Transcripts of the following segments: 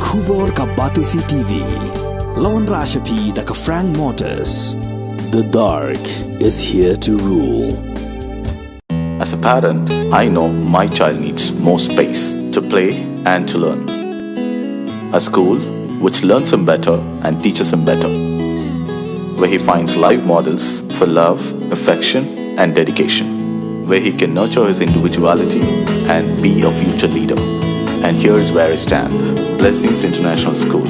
Kubor ka Batisi TV. Lawan Rashapi da ka Frank Motors. The dark is here to rule. As a parent, I know my child needs more space to play and to learn. A school which learns him better and teaches him better, where he finds live models for love, affection and dedication, where he can nurture his individuality and be a future leader. And here's where I stand. Blessings International School,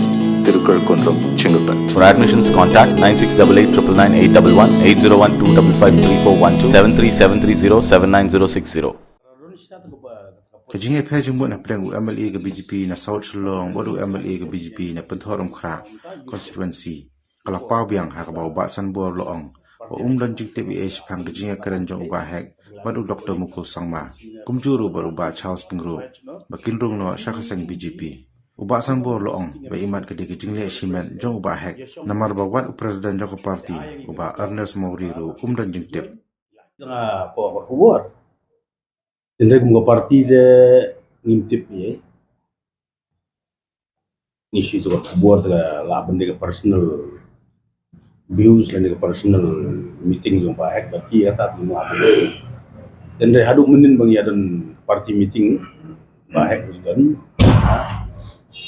Tirukurakkundram, Chingalpet. For admissions, contact 9688999811 8012553412 73730 Jingïakynthoh jumbo na Hapdeng MLA ke BJP na South Shillong wadu MLA ke BJP na Penthoram Khra constituency kalapau Biang hakabau ba Sanbor loong wa dan jing TBH phang ke Jingïakynthoh jong ba hek wadu Dr. Mukul Sangma kumjuru baru ba Charles Pingro bakinrung no syakasang BJP uba Sanbor loong ba imat ke de Jingïakynthoh jong ba hek namar ba wad presiden jong parti uba Ernest Mauriru dan jing tip na po berkubuar Tendai kumga parti de ngintip ye, isu itu berkubuar dengan laban dengan personal views dan dengan personal meeting yang baik, tapi ya tak lima apa. Tendai haduk menin bang ya dan parti meeting baik dan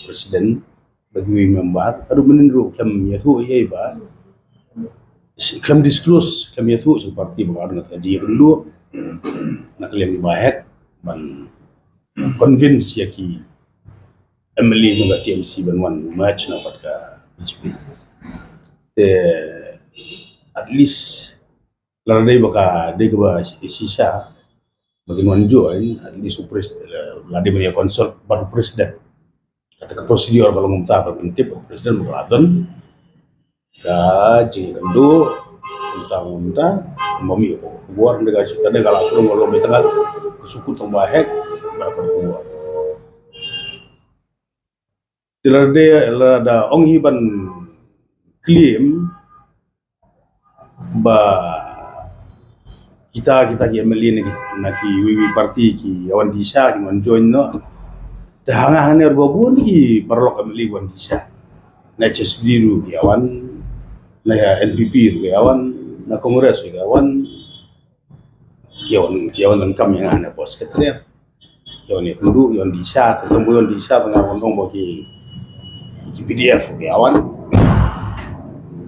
presiden bagi member haduk menin ru kem ya tu ye ba, kem disclose kem ya tu seperti baru nak kaji dulu. Nak lihat di baik, ban convince ya ki MLA juga TMC banwan match na pada BJP. At least ladai baka dek ba sisa bagaimana join at least ladai punya consult baru presiden. Kata ke prosedur kalau ngumta berhenti presiden berladon ke Jingïakynthoh ngumta mami buat negara suruh ngolong betengah kesuku tambahek berapa buat. Tidak ada orang hiban klaim ba kita MLA nak wiwi parti ki awan disa ki join no. Tahangan er gobun ki perlu MLA awan disa. Na biru ki awan na NPP ki awan na kongres ki awan kiawan dan kami yang ada bos sekretariat kiawan yang dulu kiawan disa ketemu yang disa tengah ngomong bagi PDF kiawan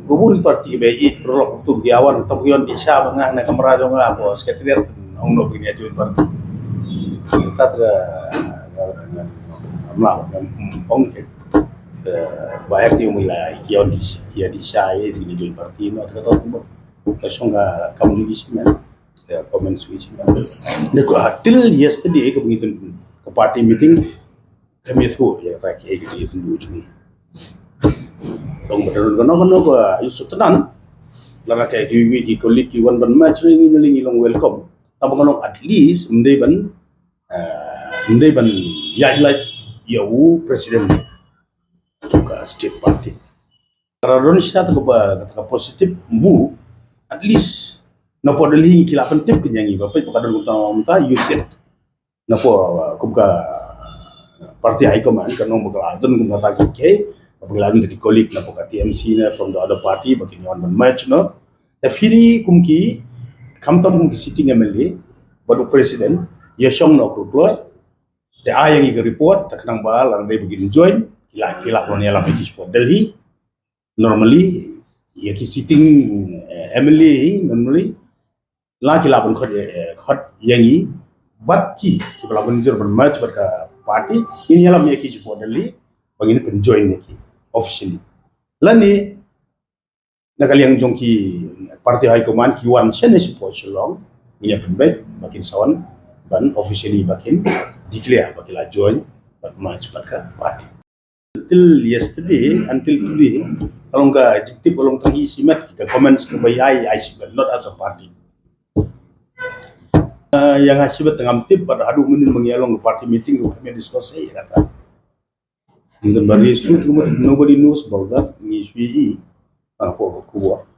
bubur parti BI perlu untuk kiawan ketemu kiawan disa tengah nak kamera jangan bos sekretariat ngomong begini aja parti kita melawan ongkit banyak yang mulai kiawan disa itu di parti no terus langsung nggak kamu juga sih man comment switch neko hatil yesterday ke begitu ke party meeting kami tu ya tak gitu itu dulu ni dong betul kono ko isu tenan lara kayak kiwi ki kolik ki wan ban match ring ni long welcome tapi kono at least mendai ban ya like yau presiden juga state party kalau Indonesia tu ke positif bu at least napo dalhi kila pentip kenyangi bapak pakadon utama use it napo kumka parti high command kanong bagladon kumka tagi ke bagladon de colleague napo ka TMC na from the other party bakin yon match no tapi kumki kamtam kumki sitting MLA badu president yashong no kruploi te ayang i report taknang ba lang dai begin join kila kon yala peti sport Delhi normally yaki sitting MLA normally laki lapun khot yangi bat ki lapun jor match berka party ini yalam yaki support Delhi bagi ni penjoin yaki officially lani nakali yang jongki party high command ki wan chen support Shillong ini penbet makin sawan ban officially makin declare bagi la join but match berka party until yesterday until today kalau enggak adjektif kalau tadi simat kita comments ke bayai simat not as a party yang asibat tengah tip pada adu menin mengialong ke party meeting kami diskusi kata in the very truth nobody knows about that ni sui apa kuat